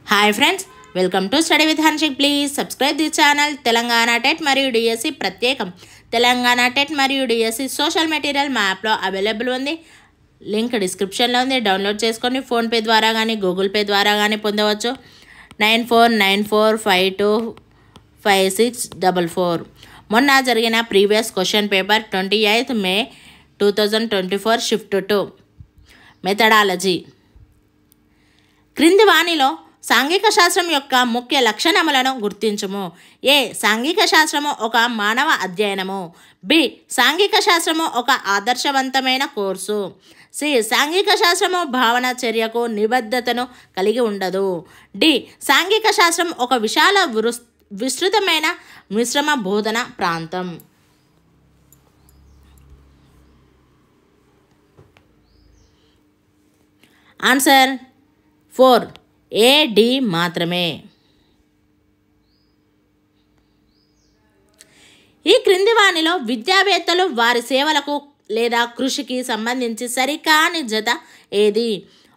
Hi friends, welcome to study with Hanshik. Please subscribe the channel. Telangana TET మరియు DSC ప్రత్యేకం. Telangana TET మరియు DSC social material మా యాప్లో available ఉంది. లింక్ డిస్క్రిప్షన్లో ఉంది. డౌన్లోడ్ చేసుకొని ఫోన్పే ద్వారా కానీ గూగుల్ పే ద్వారా కానీ పొందవచ్చు. 9494525644. మొన్న జరిగిన ప్రీవియస్ క్వశ్చన్ పేపర్ 28 మే 2024 షిఫ్ట్ 2 మెథడాలజీ. క్రింది వాణిలో సాంఘిక శాస్త్రం యొక్క ముఖ్య లక్షణములను గుర్తించుము. ఏ. సాంఘిక శాస్త్రము ఒక మానవ అధ్యయనము. బి. సాంఘిక శాస్త్రము ఒక ఆదర్శవంతమైన కోర్సు. సి. సాంఘిక శాస్త్రము భావన చర్యకు నిబద్ధతను కలిగి ఉండదు. డి. సాంఘిక శాస్త్రం ఒక విశాల విస్తృతమైన మిశ్రమ బోధన ప్రాంతం. ఆన్సర్ 4 A, D మాత్రమే. ఈ క్రింది వాణిలో విద్యావేత్తలు వారి సేవలకు లేదా కృషికి సంబంధించి సరికాని జత ఏది?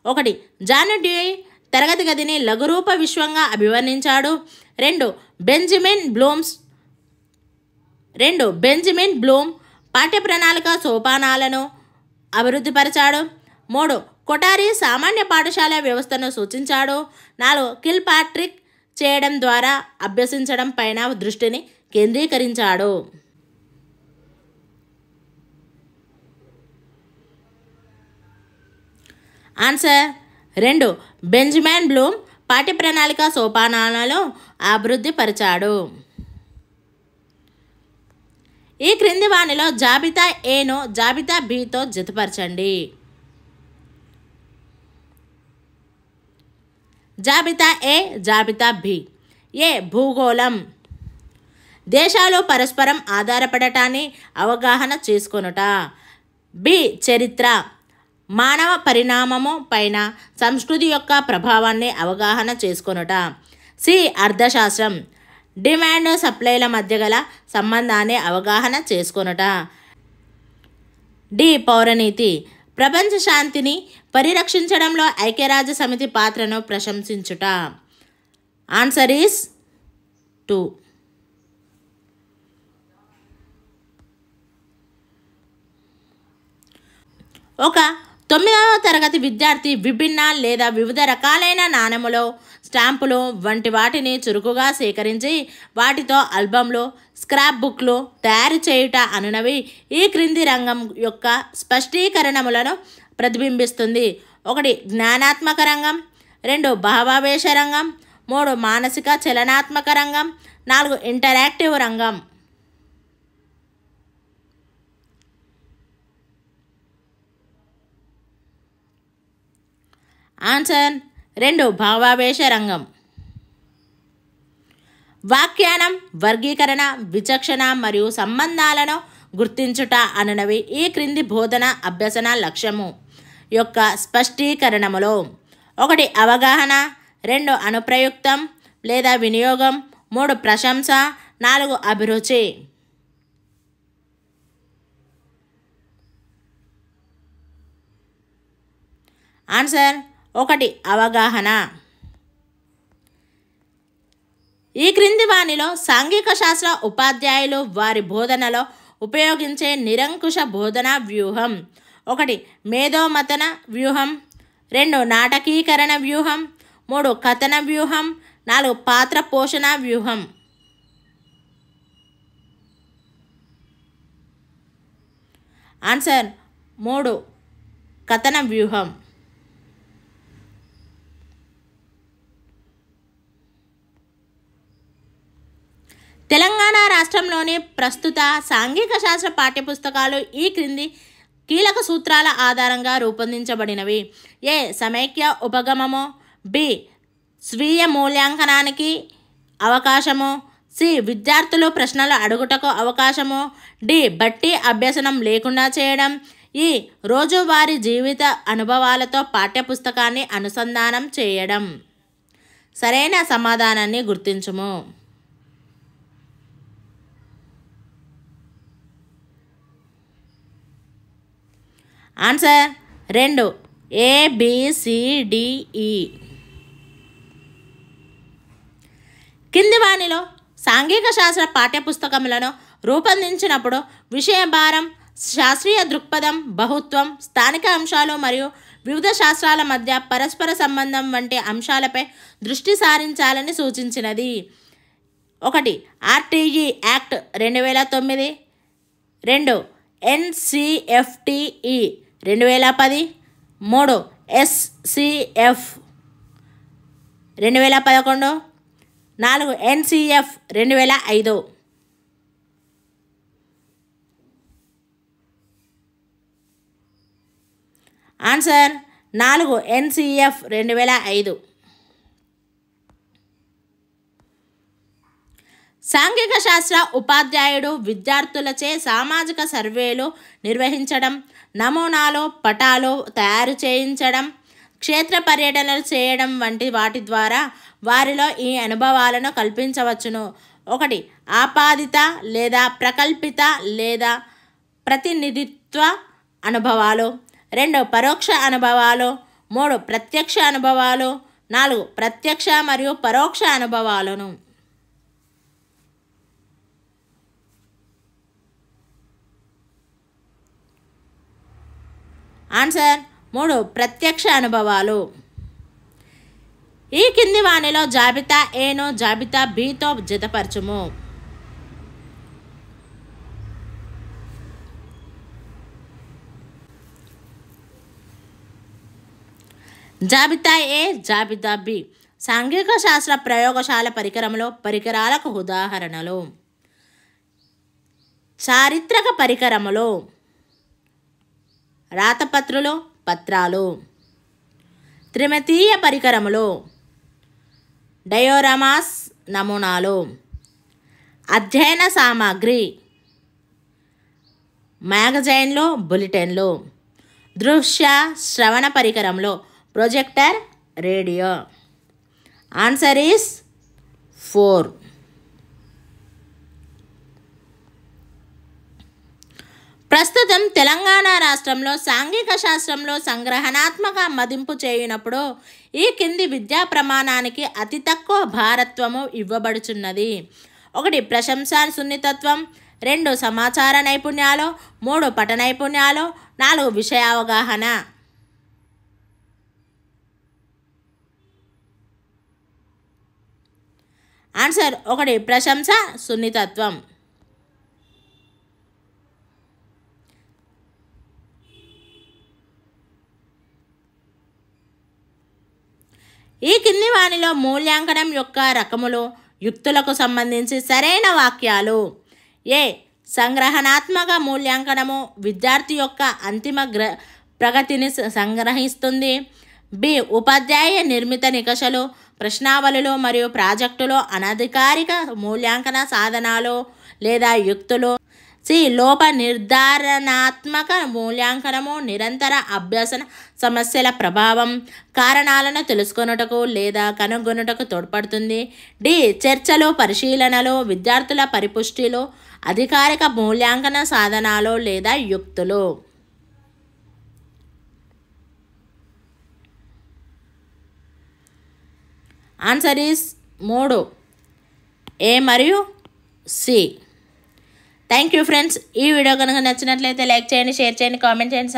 1. జాన్ డ్యూయీ తరగతి గదిని లఘురూప విశ్వంగా అభివర్ణించాడు. 2. బెంజమిన్ బ్లూమ్ పాఠ్య ప్రణాళిక సోపానాలను అభివృద్ధిపరిచాడు. 3. కొటారి సామాన్య పాఠశాల వ్యవస్థను సూచించాడు. 4. కిల్పాట్రిక్ చేయడం ద్వారా అభ్యసించడం పైన దృష్టిని కేంద్రీకరించాడు. ఆన్సర్ 2. బెంజమిన్ బ్లూమ్ పాఠ్య ప్రణాళిక సోపానాలను అభివృద్ధి పరిచాడు. ఈ క్రింది వాణిలో జాబితా ఏను జాబితా బితో జతపరచండి. జాబితా ఏ, జాబితా బి. ఏ. భూగోళం. దేశాలు పరస్పరం ఆధారపడటాన్ని అవగాహన చేసుకొనుట. బి. చరిత్ర. మానవ పరిణామము పైన సంస్కృతి యొక్క ప్రభావాన్ని అవగాహన చేసుకొనుట. సి. అర్థశాస్త్రం. డిమాండ్ సప్లైల మధ్య గల సంబంధాన్ని అవగాహన చేసుకొనుట. డి. పౌరనీతి. ప్రపంచ శాంతిని పరిరక్షించడంలో ఐక్యరాజ్య సమితి పాత్రను ప్రశంసించుట. Answer is 2. ఒక 9వ తరగతి విద్యార్థి విభిన్న లేదా వివిధ రకాలైన నాణెములు, స్టాంపులు వంటి వాటిని చురుకుగా సేకరించి వాటితో ఆల్బమ్లు, స్క్రాప్ బుక్లు తయారు చేయుట అనునవి ఈ క్రింది రంగం యొక్క స్పష్టీకరణములను ప్రతిబింబిస్తుంది. 1. జ్ఞానాత్మక రంగం. 2. భావావేశ రంగం. 3. మానసిక చలనాత్మక రంగం. 4. ఇంటరాక్టివ్ రంగం. ఆన్సర్ 2. భావావేశ రంగం. వ్యాఖ్యానం, వర్గీకరణ, విచక్షణ మరియు సంబంధాలను గుర్తించుట అనునవి ఈ క్రింది బోధన అభ్యసన లక్ష్యము యొక్క స్పష్టీకరణములో 1. అవగాహన. 2. అనుప్రయుక్తం లేదా వినియోగం. 3. ప్రశంస. 4. అభిరుచి. ఆన్సర్ 1. అవగాహన. ఈ క్రింది వాణిలో సాంఘిక శాస్త్ర ఉపాధ్యాయులు వారి బోధనలో ఉపయోగించే నిరంకుశ బోధనా వ్యూహం. 1. మేధోమథన వ్యూహం. 2. నాటకీకరణ వ్యూహం. 3. కథన వ్యూహం. 4. పాత్ర పోషణ వ్యూహం. ఆన్సర్ 3. కథన వ్యూహం. తెలంగాణ రాష్ట్రంలోని ప్రస్తుత సాంఘిక శాస్త్ర పాఠ్యపుస్తకాలు ఈ క్రింది కీలక సూత్రాల ఆధారంగా రూపొందించబడినవి. ఏ. సమైక్య ఉపగమము. బి. స్వీయ మూల్యాంకనానికి అవకాశము. సి. విద్యార్థులు ప్రశ్నలు అడుగుటకు అవకాశము. డి. బట్టి అభ్యసనం లేకుండా చేయడం. ఈ. రోజువారీ జీవిత అనుభవాలతో పాఠ్యపుస్తకాన్ని అనుసంధానం చేయడం. సరైన సమాధానాన్ని గుర్తించుము. ఆన్సర్ 2. ABCDE. కింది వానిలో సాంఘిక శాస్త్ర పాఠ్యపుస్తకములను రూపొందించినప్పుడు విషయ భారం, శాస్త్రీయ దృక్పథం, బహుత్వం, స్థానిక అంశాలు మరియు వివిధ శాస్త్రాల మధ్య పరస్పర సంబంధం వంటి అంశాలపై దృష్టి సారించాలని సూచించినది. 1. RTE act 2009, 2. NCFTE 2010, 3. SCF 2011, 4. NCF 2005. Answer 4. NCF 2005. సాంఘిక శాస్త్ర ఉపాధ్యాయుడు విద్యార్థులచే సామాజిక సర్వేలు నిర్వహించడం, నమూనాలు, పటాలు తయారు చేయించడం, క్షేత్ర పర్యటనలు చేయడం వంటి వాటి ద్వారా వారిలో ఈ అనుభవాలను కల్పించవచ్చును. 1. ఆపాదిత లేదా ప్రకల్పిత లేదా ప్రతినిధిత్వ అనుభవాలు, 2. పరోక్ష అనుభవాలు, 3. ప్రత్యక్ష అనుభవాలు, 4. ప్రత్యక్ష మరియు పరోక్ష అనుభవాలను. ఆన్సర్ 3. ప్రత్యక్ష అనుభవాలు. ఈ కింది వానిలో జాబితా ఏను జాబితా బితో జతపరచుము. జాబితా ఏ, జాబితా బి. సాంఘిక శాస్త్ర ప్రయోగశాల పరికరంలో పరికరాలకు ఉదాహరణలు: చారిత్రక పరికరములు, రాతపత్రులు, పత్రాలు. త్రిమితీయ పరికరములు, డయోరామాస్, నమూనాలు. అధ్యయన సామాగ్రి, మ్యాగజైన్లు, బులెటిన్లు. దృశ్య శ్రవణ పరికరంలో ప్రొజెక్టర్, రేడియో. Answer is 4. ప్రస్తుతం తెలంగాణ రాష్ట్రంలో సాంఘిక శాస్త్రంలో సంగ్రహణాత్మక మదింపు చేయునప్పుడు ఈ కింది విద్యా ప్రమాణానికి అతి తక్కువ భారత్వము ఇవ్వబడుచున్నది. 1. ప్రశంసా సున్నితత్వం, 2. సమాచార నైపుణ్యాలు, 3. పఠ నైపుణ్యాలు, 4. విషయావగాహన. ఆన్సర్ 1. ప్రశంస సున్నితత్వం. ఈ కింది వానిలో మూల్యాంకనం యొక్క రకములు, యుక్తులకు సంబంధించి సరైన వాక్యాలు: ఏ. సంగ్రహణాత్మక మూల్యాంకనము విద్యార్థి యొక్క అంతిమ ప్రగతిని సంగ్రహిస్తుంది. బి. ఉపాధ్యాయ నిర్మిత నికషలు, ప్రశ్నావళులు మరియు ప్రాజెక్టులు అనధికారిక మూల్యాంకన సాధనాలు లేదా యుక్తులు. సి. లోప నిర్ధారణాత్మక మూల్యాంకనము నిరంతర అభ్యసన సమస్యల ప్రభావం, కారణాలను తెలుసుకొనుటకు లేదా కనుగొనుటకు తోడ్పడుతుంది. డి. చర్చలు, పరిశీలనలు, విద్యార్థుల పరిపుష్టిలో అధికారిక మూల్యాంకన సాధనాలు లేదా యుక్తులు. Answer is 3. ఏ మరియు సి. Thank you friends. ఈ వీడియో కనుక నచ్చినట్లయితే లైక్ చేయండి, షేర్ చేయండి, కామెంట్ చేయండి.